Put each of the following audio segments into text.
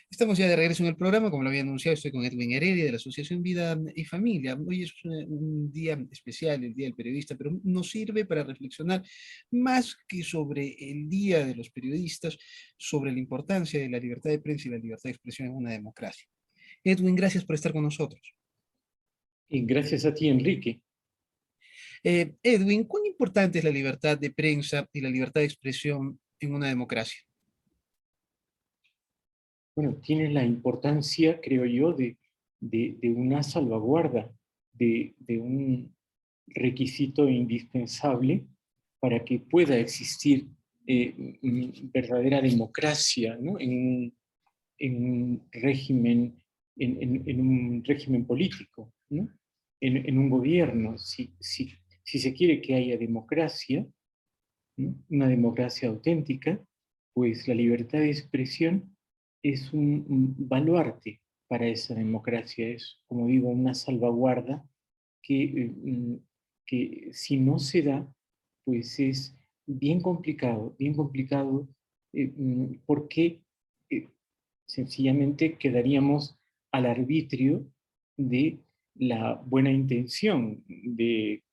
Estamos ya de regreso en el programa, como lo había anunciado, estoy con Edwin Heredia de la Asociación Vida y Familia. Hoy es un día especial, el Día del Periodista, pero nos sirve para reflexionar más que sobre el Día de los Periodistas, sobre la importancia de la libertad de prensa y la libertad de expresión en una democracia. Edwin, gracias por estar con nosotros. Y gracias a ti, Enrique. Edwin, ¿cuán importante es la libertad de prensa y la libertad de expresión en una democracia? Bueno, tiene la importancia, creo yo, de una salvaguarda, de un requisito indispensable para que pueda existir verdadera democracia, ¿no? En un régimen, en un régimen político, ¿no? En un gobierno. Si se quiere que haya democracia, ¿no? Una democracia auténtica, pues la libertad de expresión es un baluarte para esa democracia, es, como digo, una salvaguarda que, que si no se da, pues es bien complicado, porque eh, sencillamente quedaríamos al arbitrio de la buena intención de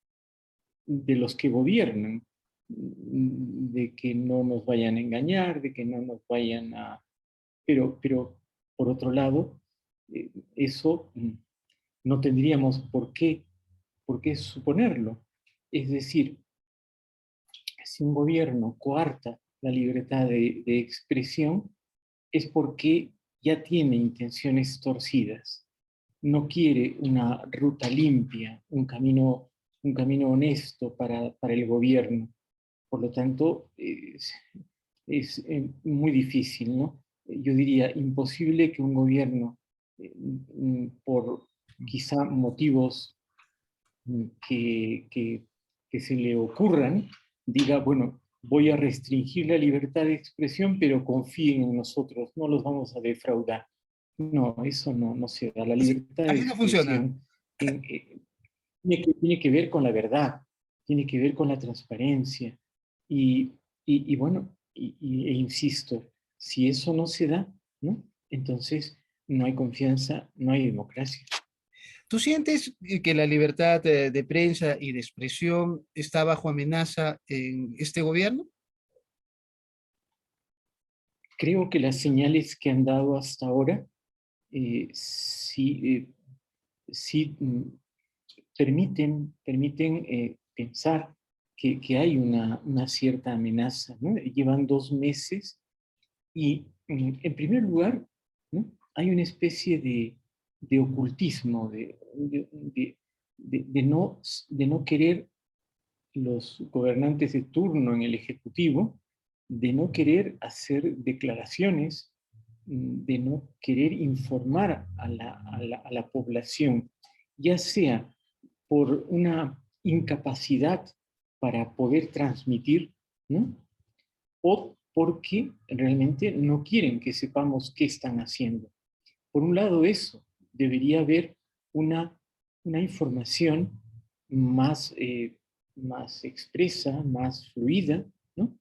los que gobiernan, de que no nos vayan a engañar, de que no nos vayan a... Pero por otro lado, eso no tendríamos por qué suponerlo. Es decir, si un gobierno coarta la libertad de expresión, es porque ya tiene intenciones torcidas. No quiere una ruta limpia, un camino honesto para el gobierno. Por lo tanto, es muy difícil, ¿no? Yo diría imposible que un gobierno, por quizá motivos que, que, que se le ocurran, diga, bueno, voy a restringir la libertad de expresión, pero confíen en nosotros, no los vamos a defraudar. No, eso no se da. La Así, libertad de así no funciona. expresión tiene que ver con la verdad, tiene que ver con la transparencia. Y bueno, e insisto, si eso no se da, ¿no? Entonces no hay confianza, no hay democracia. ¿Tú sientes que la libertad de prensa y de expresión está bajo amenaza en este gobierno? Creo que las señales que han dado hasta ahora sí permiten pensar que hay una cierta amenaza, ¿no? Llevan 2 meses y, en primer lugar, ¿no? Hay una especie de ocultismo, de no querer los gobernantes de turno en el Ejecutivo, de no querer hacer declaraciones, de no querer informar a la población, ya sea por una incapacidad para poder transmitir, ¿no? O porque realmente no quieren que sepamos qué están haciendo. Por un lado, eso, debería haber una, una información más, más expresa, más fluida, ¿no?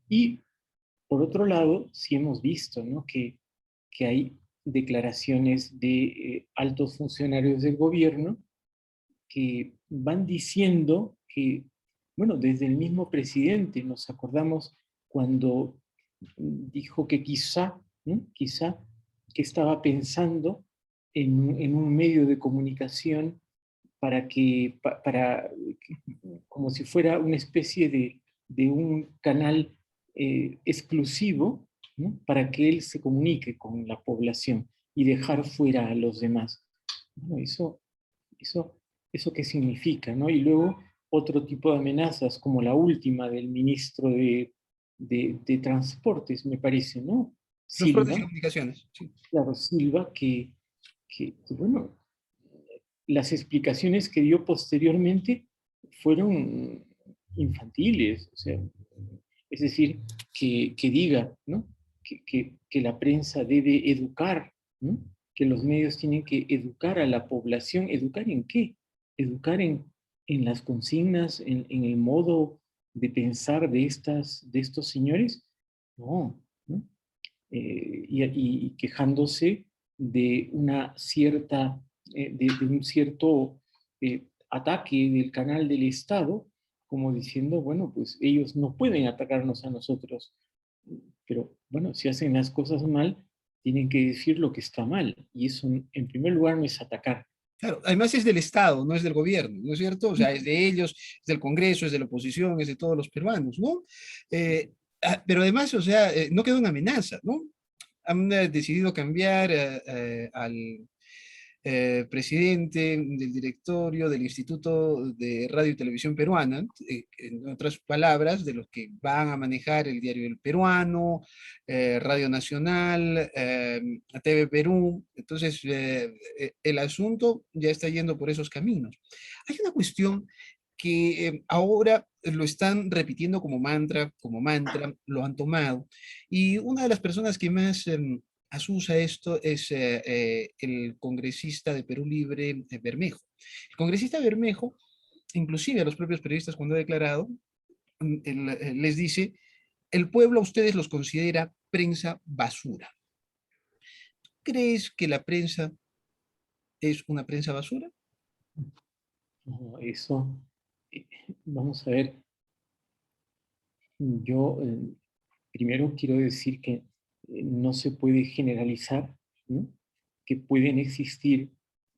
Y por otro lado, sí hemos visto, ¿no? Que hay declaraciones de altos funcionarios del gobierno que van diciendo que, bueno, desde el mismo presidente nos acordamos cuando dijo que quizá, ¿no? Quizá que estaba pensando en un medio de comunicación para como si fuera una especie de un canal exclusivo, ¿no? Para que él se comunique con la población y dejar fuera a los demás. Bueno, eso, ¿eso qué significa? ¿No? Y luego otro tipo de amenazas, como la última del ministro de Transportes, me parece, ¿no? Transportes y Silva, comunicaciones. Sí. claro, Silva, bueno, las explicaciones que dio posteriormente fueron infantiles, o sea, es decir, que diga, ¿no? Que la prensa debe educar, ¿no? Que los medios tienen que educar a la población. ¿Educar en qué? Educar en las consignas, en el modo de pensar de estos señores. No, ¿no? y quejándose de una cierta, de un cierto ataque del canal del Estado, como diciendo, bueno, pues ellos no pueden atacarnos a nosotros, pero bueno, si hacen las cosas mal, tienen que decir lo que está mal, y eso en primer lugar no es atacar. Claro, además es del Estado, no es del gobierno, ¿no es cierto? O sea, es de ellos, es del Congreso, es de la oposición, es de todos los peruanos, ¿no? Pero además, o sea, no queda una amenaza, ¿no? Han decidido cambiar al presidente del directorio del Instituto de Radio y Televisión Peruana, en otras palabras, de los que van a manejar el diario El Peruano, Radio Nacional, TV Perú. Entonces, el asunto ya está yendo por esos caminos. Hay una cuestión que ahora lo están repitiendo como mantra, lo han tomado. Y una de las personas que más asusa esto es el congresista de Perú Libre, Bermejo. El congresista Bermejo, inclusive a los propios periodistas cuando ha declarado, les dice, el pueblo a ustedes los considera prensa basura. ¿Crees que la prensa es una prensa basura? No, eso, eh, vamos a ver, yo primero quiero decir que no se puede generalizar, ¿no? Que pueden existir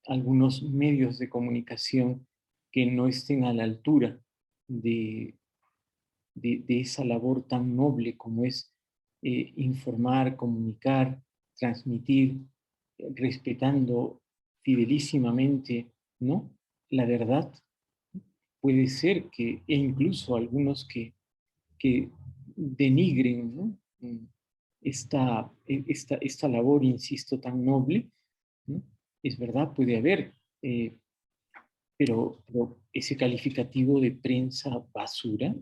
algunos medios de comunicación que no estén a la altura de, de esa labor tan noble como es informar, comunicar, transmitir, respetando fidelísimamente, ¿no?, la verdad. Puede ser que, e incluso algunos que denigren, ¿no?, esta labor, insisto, tan noble, ¿no? Es verdad, puede haber, pero ese calificativo de prensa basura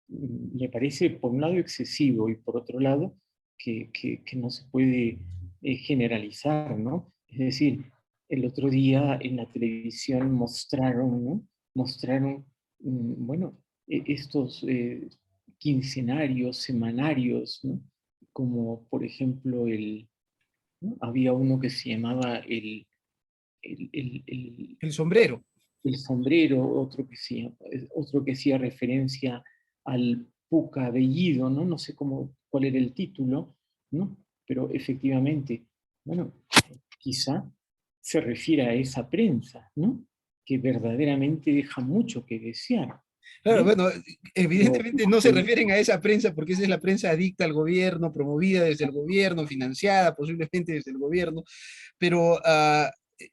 me parece, por un lado, excesivo, y por otro lado, que no se puede generalizar, ¿no? Es decir, el otro día en la televisión mostraron, ¿no?, mostraron, bueno, estos quincenarios, semanarios, ¿no? Como por ejemplo ¿no?, había uno que se llamaba el, el, el, El sombrero. el sombrero, otro que hacía referencia al Puca Bellido, ¿no? No sé cuál era el título, ¿no? Pero efectivamente, bueno, quizá se refiere a esa prensa, ¿no?, que verdaderamente deja mucho que desear. Claro, Bien, bueno, pero, evidentemente no se refieren a esa prensa porque esa es la prensa adicta al gobierno, promovida desde el gobierno, financiada posiblemente desde el gobierno, pero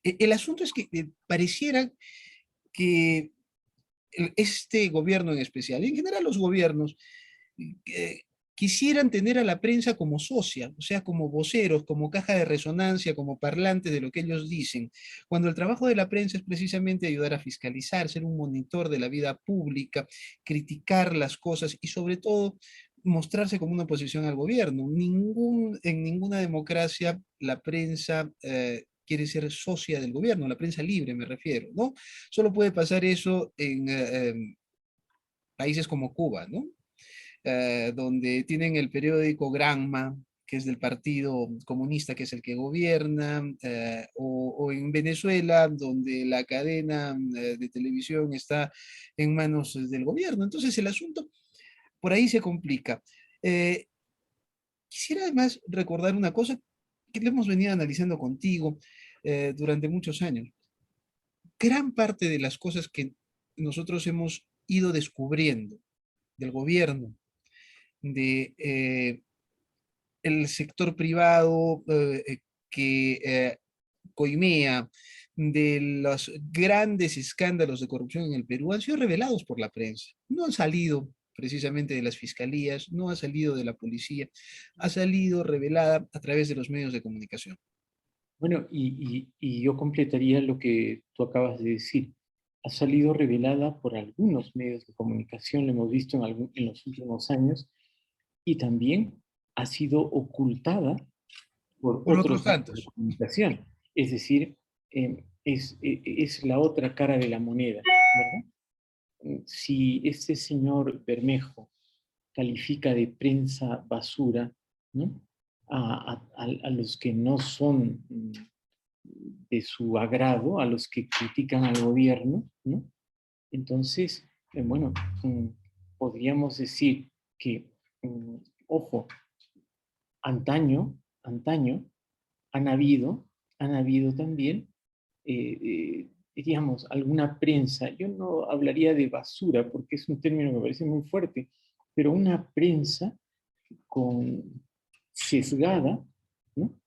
el asunto es que pareciera que este gobierno en especial, y en general los gobiernos, eh, quisieran tener a la prensa como socia, o sea, como voceros, como caja de resonancia, como parlantes de lo que ellos dicen, cuando el trabajo de la prensa es precisamente ayudar a fiscalizar, ser un monitor de la vida pública, criticar las cosas y sobre todo mostrarse como una oposición al gobierno. En ninguna democracia la prensa quiere ser socia del gobierno, la prensa libre me refiero, ¿no? Solo puede pasar eso en países como Cuba, ¿no? Donde tienen el periódico Granma, que es del Partido Comunista, que es el que gobierna, o en Venezuela, donde la cadena de televisión está en manos del gobierno. Entonces el asunto por ahí se complica. Eh, Quisiera además recordar una cosa que le hemos venido analizando contigo durante muchos años. Gran parte de las cosas que nosotros hemos ido descubriendo del gobierno, de el sector privado que coimea, de los grandes escándalos de corrupción en el Perú han sido revelados por la prensa. No han salido precisamente de las fiscalías, no ha salido de la policía, ha salido revelada a través de los medios de comunicación. bueno, y yo completaría lo que tú acabas de decir. Ha salido revelada por algunos medios de comunicación, lo hemos visto en los últimos años, y también ha sido ocultada por Por otros otros medios de tantos. comunicación. Es decir, es la otra cara de la moneda, ¿verdad? Si este señor Bermejo califica de prensa basura, ¿no?, a los que no son de su agrado, a los que critican al gobierno, ¿no? Entonces, bueno, podríamos decir que, ojo, antaño han habido también, digamos, alguna prensa, yo no hablaría de basura porque es un término que me parece muy fuerte, pero una prensa con sesgada, ¿no?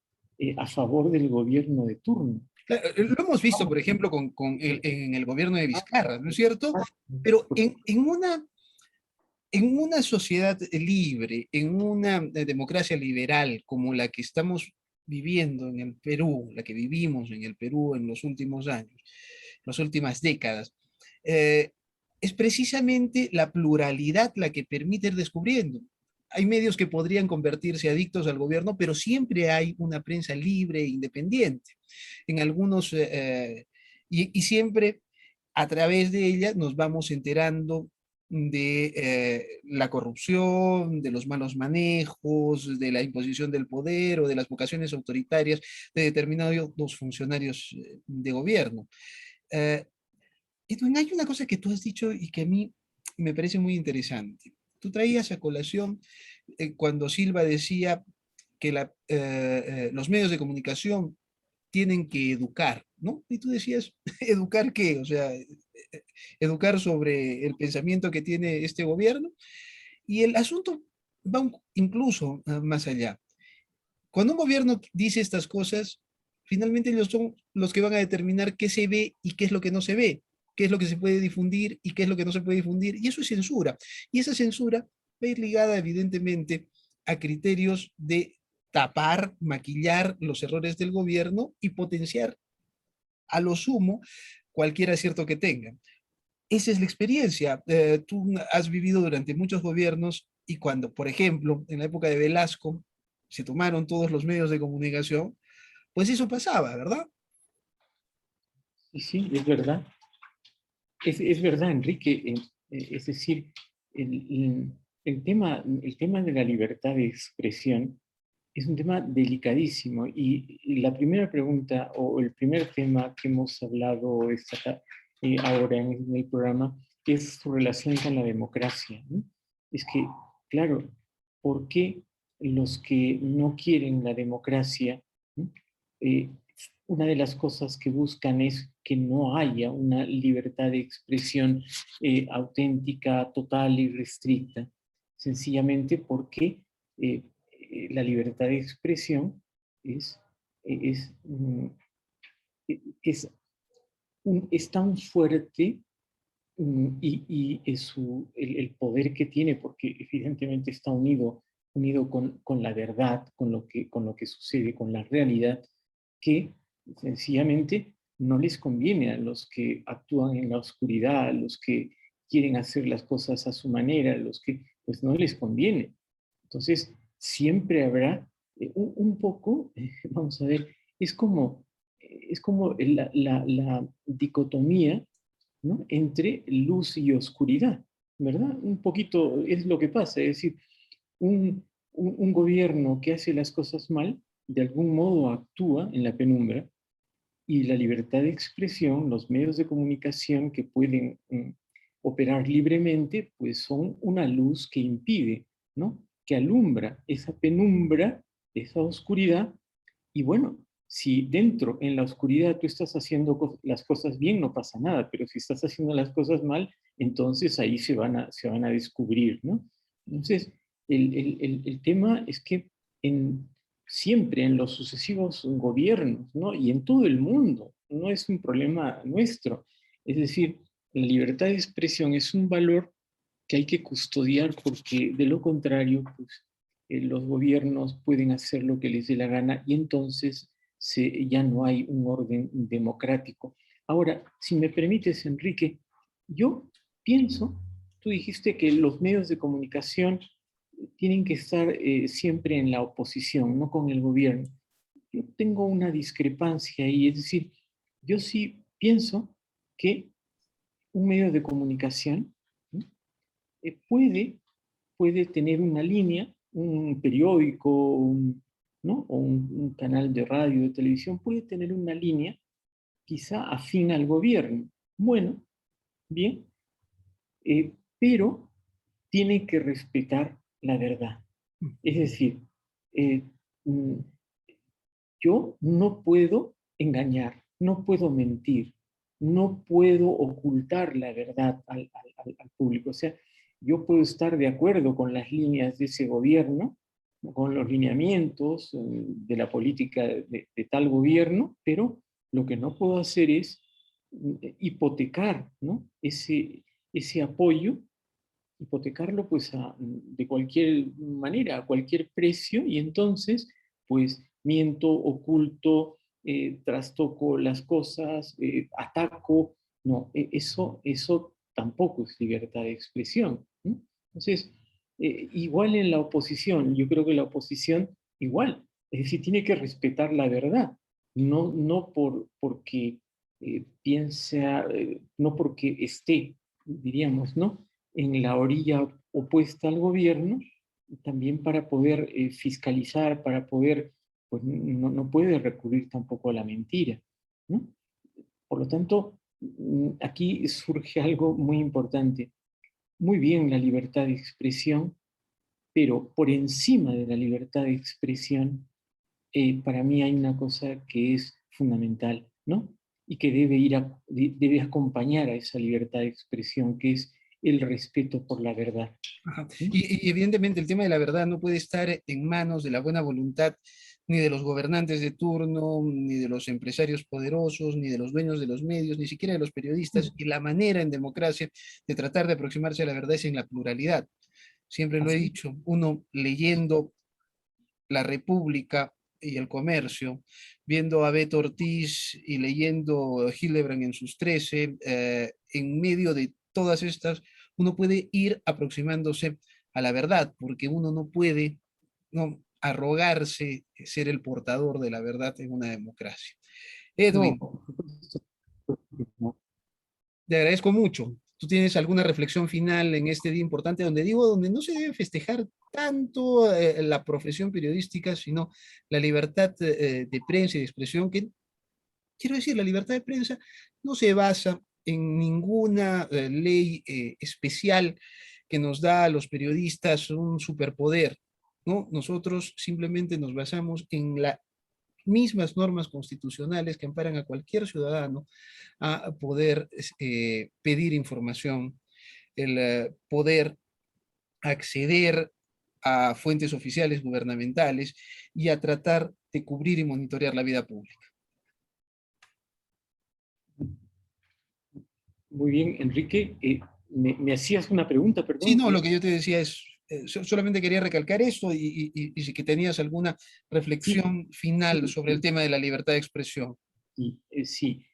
A favor del gobierno de turno. Claro, lo hemos visto, por ejemplo, en el gobierno de Vizcarra, ¿no es cierto? Pero en una sociedad libre, en una democracia liberal como la que estamos viviendo en el Perú, la que vivimos en el Perú en los últimos años, las últimas décadas, eh, es precisamente la pluralidad la que permite ir descubriendo. Hay medios que podrían convertirse adictos al gobierno, pero siempre hay una prensa libre e independiente. En algunos, y siempre a través de ella nos vamos enterando de la corrupción, de los malos manejos, de la imposición del poder o de las vocaciones autoritarias de determinados funcionarios de gobierno. Eh, Edwin, hay una cosa que tú has dicho y que a mí me parece muy interesante. Tú traías a colación cuando Silva decía que los medios de comunicación tienen que educar, ¿no? Y tú decías, ¿educar qué? O sea, educar sobre el pensamiento que tiene este gobierno. Y el asunto va incluso más allá. Cuando un gobierno dice estas cosas, finalmente ellos son los que van a determinar qué se ve y qué es lo que no se ve, qué es lo que se puede difundir y qué es lo que no se puede difundir. Y eso es censura. Y esa censura va a ir ligada, evidentemente, a criterios de tapar, maquillar los errores del gobierno y potenciar a lo sumo cualquier acierto que tengan. Esa es la experiencia. Tú has vivido durante muchos gobiernos y cuando, por ejemplo, en la época de Velasco, se tomaron todos los medios de comunicación, pues eso pasaba, ¿verdad? Y sí, es verdad. Es verdad, Enrique. Es decir, el tema de la libertad de expresión es un tema delicadísimo. Y la primera pregunta o el primer tema que hemos hablado ahora en el programa es su relación con la democracia, ¿no? Es que, claro, ¿por qué los que no quieren la democracia, ¿no? eh, una de las cosas que buscan es que no haya una libertad de expresión auténtica, total y restricta, sencillamente porque la libertad de expresión es, es, mm, es, es tan fuerte y es el poder que tiene, porque evidentemente está unido con la verdad, con lo que sucede, con la realidad, que sencillamente no les conviene a los que actúan en la oscuridad, a los que quieren hacer las cosas a su manera, a los que pues no les conviene. Entonces, siempre habrá un poco, vamos a ver, es como la dicotomía, ¿no? Entre luz y oscuridad, ¿verdad? Un poquito es lo que pasa, es decir, un gobierno que hace las cosas mal, de algún modo actúa en la penumbra y la libertad de expresión, los medios de comunicación que pueden operar libremente, pues son una luz que impide, ¿no? Que alumbra esa penumbra, esa oscuridad, y bueno, si dentro, en la oscuridad, tú estás haciendo las cosas bien, no pasa nada, pero si estás haciendo las cosas mal, entonces ahí se van a descubrir, ¿no? Entonces, el tema es que en, siempre en los sucesivos gobiernos, ¿no? Y en todo el mundo, no es un problema nuestro. Es decir, la libertad de expresión es un valor que hay que custodiar porque de lo contrario, pues los gobiernos pueden hacer lo que les dé la gana y entonces ya no hay un orden democrático. Ahora, si me permites, Enrique, yo pienso, tú dijiste que los medios de comunicación tienen que estar siempre en la oposición, no con el gobierno. Yo tengo una discrepancia ahí, es decir, yo sí pienso que un medio de comunicación, ¿no? eh, puede, puede tener una línea, un periódico, ¿no? O un canal de radio, de televisión, puede tener una línea quizá afín al gobierno. Bueno, bien, pero tiene que respetar la verdad. Es decir, eh, mm, yo no puedo engañar, no puedo mentir, no puedo ocultar la verdad al público. O sea, yo puedo estar de acuerdo con las líneas de ese gobierno, con los lineamientos de la política de tal gobierno, pero lo que no puedo hacer es hipotecar, ¿no? Ese apoyo, hipotecarlo pues de cualquier manera, a cualquier precio, y entonces pues miento, oculto, trastoco las cosas, ataco. No, eso tampoco es libertad de expresión, ¿no? Entonces, igual en la oposición, yo creo que la oposición igual, es decir, tiene que respetar la verdad, no porque piensa, no porque esté, diríamos, ¿no?, en la orilla opuesta al gobierno, también para poder fiscalizar, para poder, pues no puede recurrir tampoco a la mentira, ¿no? Por lo tanto, aquí surge algo muy importante. Muy bien la libertad de expresión, pero por encima de la libertad de expresión, para mí hay una cosa que es fundamental, ¿no? Y que debe acompañar a esa libertad de expresión, que es el respeto por la verdad. Ajá. ¿Sí? Y evidentemente el tema de la verdad no puede estar en manos de la buena voluntad ni de los gobernantes de turno, ni de los empresarios poderosos, ni de los dueños de los medios, ni siquiera de los periodistas. Y la manera en democracia de tratar de aproximarse a la verdad es en la pluralidad. Siempre lo he Así, dicho, uno leyendo La República y El Comercio, viendo a Beto Ortiz y leyendo Hildebrand en sus 13, en medio de todas estas, uno puede ir aproximándose a la verdad, porque uno no puede no arrogarse ser el portador de la verdad en una democracia. no, Edwin, por supuesto que no. te agradezco mucho. ¿Tú tienes alguna reflexión final en este día importante donde digo, donde no se debe festejar tanto la profesión periodística, sino la libertad de prensa y de expresión, que quiero decir, la libertad de prensa no se basa en ninguna ley especial que nos da a los periodistas un superpoder, ¿no? Nosotros simplemente nos basamos en las mismas normas constitucionales que amparan a cualquier ciudadano a poder pedir información, el poder acceder a fuentes oficiales gubernamentales y a tratar de cubrir y monitorear la vida pública. Muy bien, Enrique. Me hacías una pregunta, Sí, perdón, no, lo que que yo te decía es, solamente quería recalcar esto y si que tenías alguna sí, reflexión final sí, sobre el tema de la libertad de expresión. sí,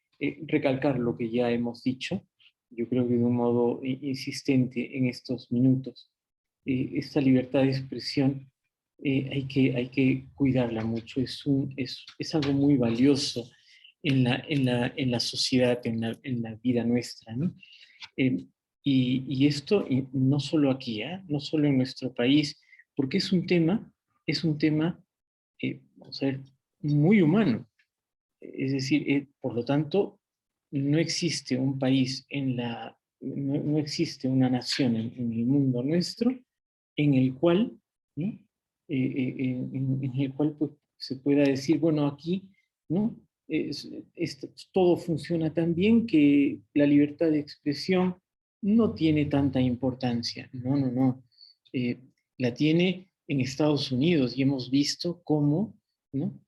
recalcar lo que ya hemos dicho, yo creo que de un modo insistente en estos minutos. Esta libertad de expresión hay que cuidarla mucho, es algo muy valioso en la sociedad, en la vida nuestra, ¿no? Eh, y esto no solo aquí, no solo en nuestro país, porque es un tema, vamos a ver, muy humano. Es decir, por lo tanto, no existe un país no existe una nación en el mundo nuestro en el cual, ¿no?, en el cual pues, se pueda decir, bueno, aquí, ¿no?, todo funciona tan bien que la libertad de expresión no tiene tanta importancia. No, no, no. Eh, la tiene en Estados Unidos y hemos visto cómo, ¿no?,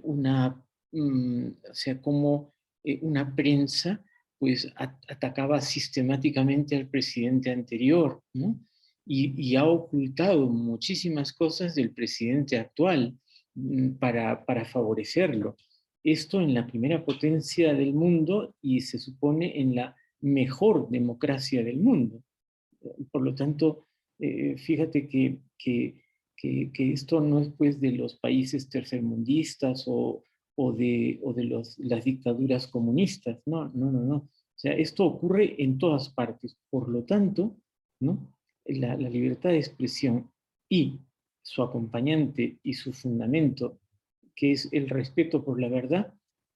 una o sea, como una prensa pues atacaba sistemáticamente al presidente anterior, ¿no? Y ha ocultado muchísimas cosas del presidente actual para favorecerlo. Esto en la primera potencia del mundo y se supone en la mejor democracia del mundo. Por lo tanto, fíjate que esto no es pues de los países tercermundistas o de las dictaduras comunistas. No, no, no, no. O sea, esto ocurre en todas partes. Por lo tanto, ¿no?, la libertad de expresión y su acompañante y su fundamento, que es el respeto por la verdad,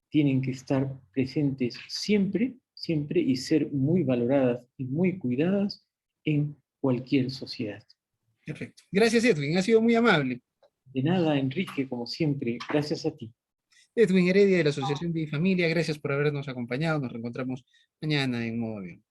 tienen que estar presentes siempre, siempre y ser muy valoradas y muy cuidadas en cualquier sociedad. Perfecto. Gracias, Edwin. Ha sido muy amable. De nada, Enrique, como siempre, gracias a ti. Edwin Heredia de la Asociación Vida y Familia, gracias por habernos acompañado. Nos reencontramos mañana en Modo Avión.